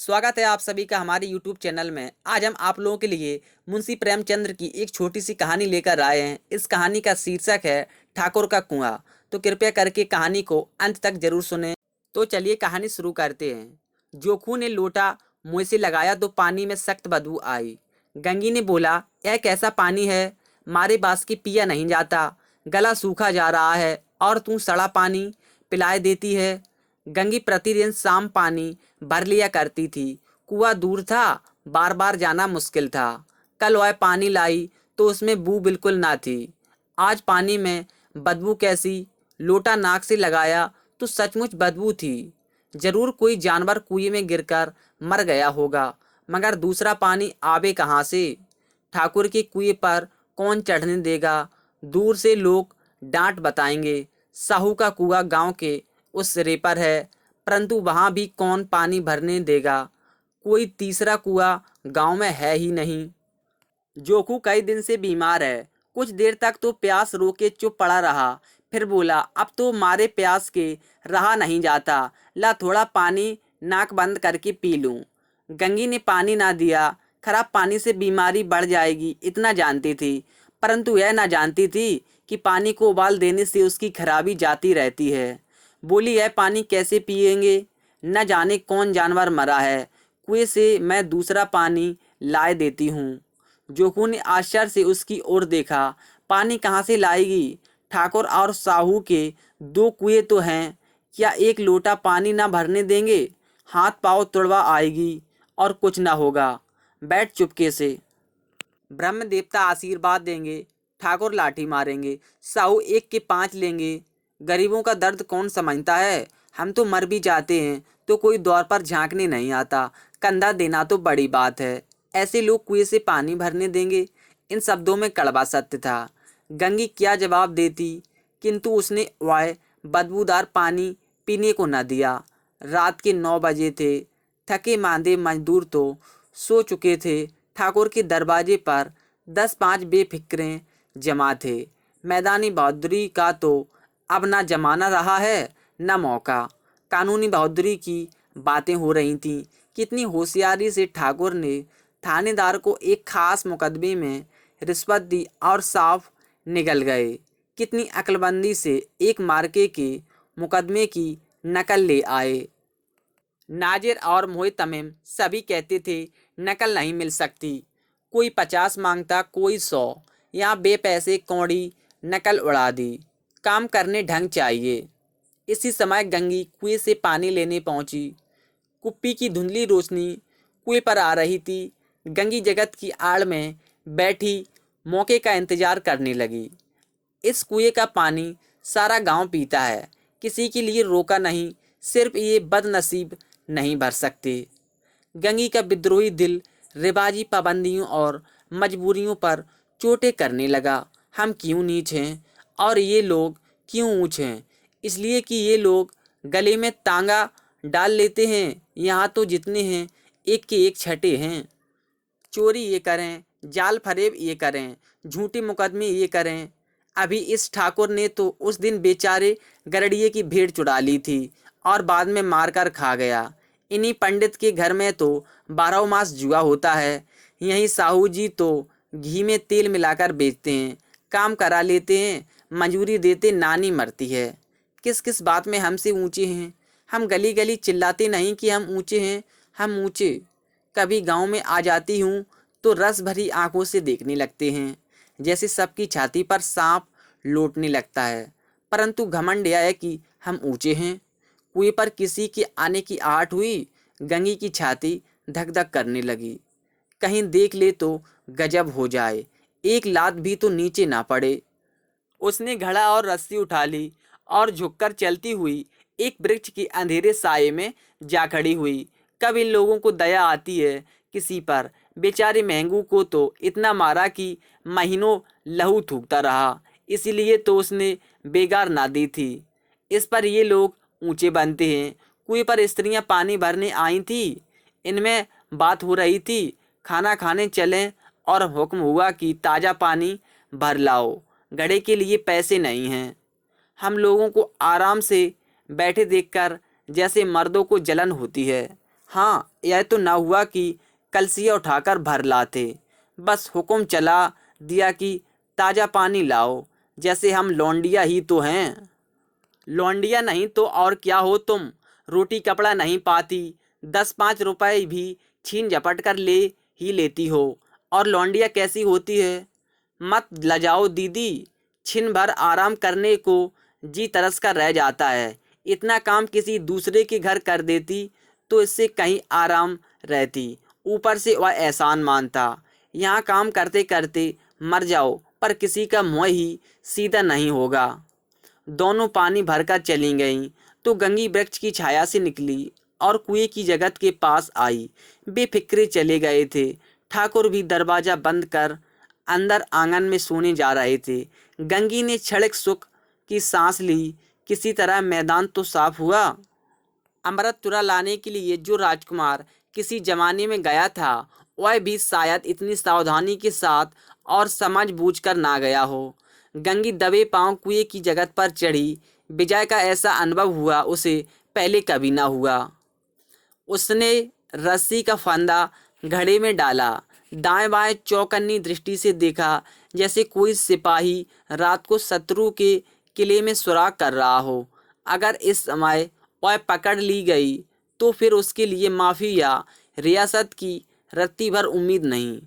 स्वागत है आप सभी का हमारे YouTube चैनल में। आज हम आप लोगों के लिए मुंशी प्रेमचंद्र की एक छोटी सी कहानी लेकर आए हैं। इस कहानी का शीर्षक है ठाकुर का कुआं। तो कृपया करके कहानी को अंत तक जरूर सुनें। तो चलिए कहानी शुरू करते हैं। जोखू ने लोटा मुंह से लगाया तो पानी में सख्त बदबू आई। गंगी ने बोला, यह कैसा पानी है, मारे बास की पिया नहीं जाता, गला सूखा जा रहा है और तू सड़ा पानी पिलाए देती है। गंगी प्रतिदिन शाम पानी भर लिया करती थी। कुआं दूर था, बार बार जाना मुश्किल था। कल वह पानी लाई तो उसमें बू बिल्कुल ना थी। आज पानी में बदबू कैसी? लोटा नाक से लगाया तो सचमुच बदबू थी। जरूर कोई जानवर कुएं में गिरकर मर गया होगा, मगर दूसरा पानी आवे कहाँ से? ठाकुर के कुएं पर कौन चढ़ने देगा? दूर से लोग डांट बताएंगे, साहू का कुआं गांव के उस सिरे पर है, परंतु वहां भी कौन पानी भरने देगा? कोई तीसरा कुआं गांव में है ही नहीं। जोखू कई दिन से बीमार है। कुछ देर तक तो प्यास रोके चुप पड़ा रहा, फिर बोला, अब तो मारे प्यास के रहा नहीं जाता, ला थोड़ा पानी नाक बंद करके पी लूं। गंगी ने पानी ना दिया। खराब पानी से बीमारी बढ़ जाएगी इतना जानती थी, परंतु यह ना जानती थी कि पानी को उबाल देने से उसकी खराबी जाती रहती है। बोली, यह पानी कैसे पिएंगे? न जाने कौन जानवर मरा है, कुएं से मैं दूसरा पानी लाए देती हूँ। जोखू ने आश्चर्य से उसकी ओर देखा। पानी कहाँ से लाएगी? ठाकुर और साहू के दो कुएं तो हैं, क्या एक लोटा पानी ना भरने देंगे? हाथ पाँव तुड़वा आएगी और कुछ ना होगा। बैठ चुपके से, ब्रह्म देवता आशीर्वाद देंगे, ठाकुर लाठी मारेंगे, साहू एक के पांच लेंगे। गरीबों का दर्द कौन समझता है? हम तो मर भी जाते हैं तो कोई द्वार पर झांकने नहीं आता, कंधा देना तो बड़ी बात है। ऐसे लोग कुएं से पानी भरने देंगे? इन शब्दों में कड़वा सत्य था। गंगी क्या जवाब देती, किंतु उसने वह बदबूदार पानी पीने को न दिया। रात के 9 बजे थे। थके मांदे मजदूर तो सो चुके थे। ठाकुर के दरवाजे पर 10-5 बेफिक्रे जमा थे। मैदानी बहादुरी का तो अब ना जमाना रहा है न मौका। कानूनी बहादुरी की बातें हो रही थीं। कितनी होशियारी से ठाकुर ने थानेदार को एक खास मुकदमे में रिश्वत दी और साफ निगल गए। कितनी अक्लमंदी से एक मार्के के मुकदमे की नकल ले आए। नाजिर और मोहतमिम सभी कहते थे नकल नहीं मिल सकती। कोई 50 मांगता, कोई 100। यहाँ बेपैसे कौड़ी नकल उड़ा दी। काम करने ढंग चाहिए। इसी समय गंगी कुएं से पानी लेने पहुंची। कुप्पी की धुंधली रोशनी कुएं पर आ रही थी। गंगी जगत की आड़ में बैठी मौके का इंतजार करने लगी। इस कुएं का पानी सारा गांव पीता है, किसी के लिए रोका नहीं, सिर्फ ये बदनसीब नहीं भर सकते। गंगी का विद्रोही दिल रिवाजी पाबंदियों और मजबूरियों पर चोटें करने लगा। हम क्यों नीच हैं और ये लोग क्यों ऊंच हैं? इसलिए कि ये लोग गले में तांगा डाल लेते हैं। यहाँ तो जितने हैं एक के एक छठे हैं। चोरी ये करें, जाल फरेब ये करें, झूठे मुकदमे ये करें। अभी इस ठाकुर ने तो उस दिन बेचारे गरड़िए की भेड़ चुरा ली थी और बाद में मारकर खा गया। इन्हीं पंडित के घर में तो 12 मास जुआ होता है। यहीं साहू जी तो घी में तेल मिलाकर बेचते हैं, काम करा लेते हैं, मजूरी देते नानी मरती है। किस किस बात में हमसे ऊंचे हैं? हम गली गली चिल्लाते नहीं कि हम ऊंचे हैं, हम ऊंचे। कभी गांव में आ जाती हूँ तो रस भरी आंखों से देखने लगते हैं, जैसे सबकी छाती पर सांप लौटने लगता है। परंतु घमंड यह है कि हम ऊंचे हैं। कुएं पर किसी के आने की आहट हुई। गंगी की छाती धक धक करने लगी। कहीं देख ले तो गजब हो जाए, एक लात भी तो नीचे ना पड़े। उसने घड़ा और रस्सी उठा ली और झुककर चलती हुई एक वृक्ष के अंधेरे साये में जा खड़ी हुई। कब इन लोगों को दया आती है किसी पर? बेचारे महंगू को तो इतना मारा कि महीनों लहू थूकता रहा, इसीलिए तो उसने बेगार ना दी थी। इस पर ये लोग ऊंचे बनते हैं। कुएं पर स्त्रियां पानी भरने आई थी। इनमें बात हो रही थी, खाना खाने चलें, और हुक्म हुआ कि ताज़ा पानी भर लाओ, घड़े के लिए पैसे नहीं हैं। हम लोगों को आराम से बैठे देखकर जैसे मर्दों को जलन होती है। हाँ, यह तो ना हुआ कि कलसिया उठाकर भर लाते, बस हुक्म चला दिया कि ताज़ा पानी लाओ, जैसे हम लौंडिया ही तो हैं। लौंडिया नहीं तो और क्या हो तुम, रोटी कपड़ा नहीं पाती, 10-5 रुपए भी छीन झपट कर ले ही लेती हो। और लौंडिया कैसी होती है? मत लजाओ दीदी, छिन भर आराम करने को जी तरस कर रह जाता है। इतना काम किसी दूसरे के घर कर देती तो इससे कहीं आराम रहती, ऊपर से वह एहसान मानता। यहाँ काम करते करते मर जाओ, पर किसी का मुँह ही सीधा नहीं होगा। दोनों पानी भरकर चली गईं तो गंगी वृक्ष की छाया से निकली और कुएं की जगत के पास आई। बेफिक्रे चले गए थे। ठाकुर भी दरवाजा बंद कर अंदर आंगन में सोने जा रहे थे। गंगी ने क्षणिक सुख की सांस ली। किसी तरह मैदान तो साफ हुआ। अमृत तुरा लाने के लिए जो राजकुमार किसी जमाने में गया था, वह भी शायद इतनी सावधानी के साथ और समझ बूझकर ना गया हो। गंगी दबे पांव कुएं की जगत पर चढ़ी। विजय का ऐसा अनुभव हुआ उसे पहले कभी ना हुआ। उसने रस्सी का फंदा घड़े में डाला, दाएं बाएं चौकन्नी दृष्टि से देखा, जैसे कोई सिपाही रात को शत्रु के किले में सुराग कर रहा हो। अगर इस समय वह पकड़ ली गई तो फिर उसके लिए माफ़ी या रियासत की रत्ती भर उम्मीद नहीं।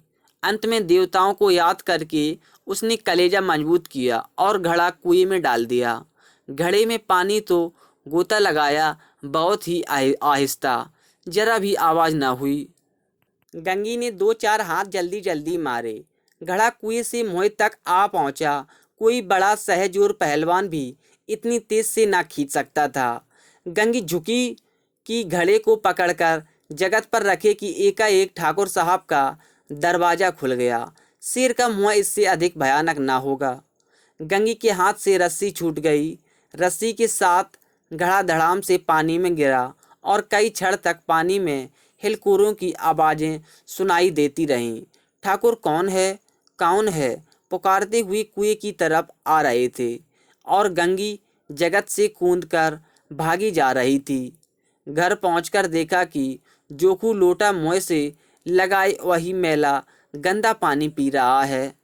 अंत में देवताओं को याद करके उसने कलेजा मजबूत किया और घड़ा कुएं में डाल दिया। घड़े में पानी तो गोता लगाया, बहुत ही आहिस्ता, जरा भी आवाज़ न हुई। गंगी ने 2-4 हाथ जल्दी जल्दी मारे। घड़ा कुएं से मुंह तक आ पहुंचा। कोई बड़ा सहजोर पहलवान भी इतनी तेज से ना खींच सकता था। गंगी झुकी कि घड़े को पकड़कर जगत पर रखे कि एकाएक ठाकुर साहब का दरवाज़ा खुल गया। शेर का मुंह इससे अधिक भयानक ना होगा। गंगी के हाथ से रस्सी छूट गई। रस्सी के साथ घड़ा धड़ाम से पानी में गिरा और कई क्षण तक पानी में हिलकोरों की आवाज़ें सुनाई देती रहीं। ठाकुर कौन है, कौन है, पुकारते हुए कुएं की तरफ आ रहे थे और गंगी जगत से कूदकर भागी जा रही थी। घर पहुंचकर देखा कि जोखू लोटा मुँह से लगाए वही मैला गंदा पानी पी रहा है।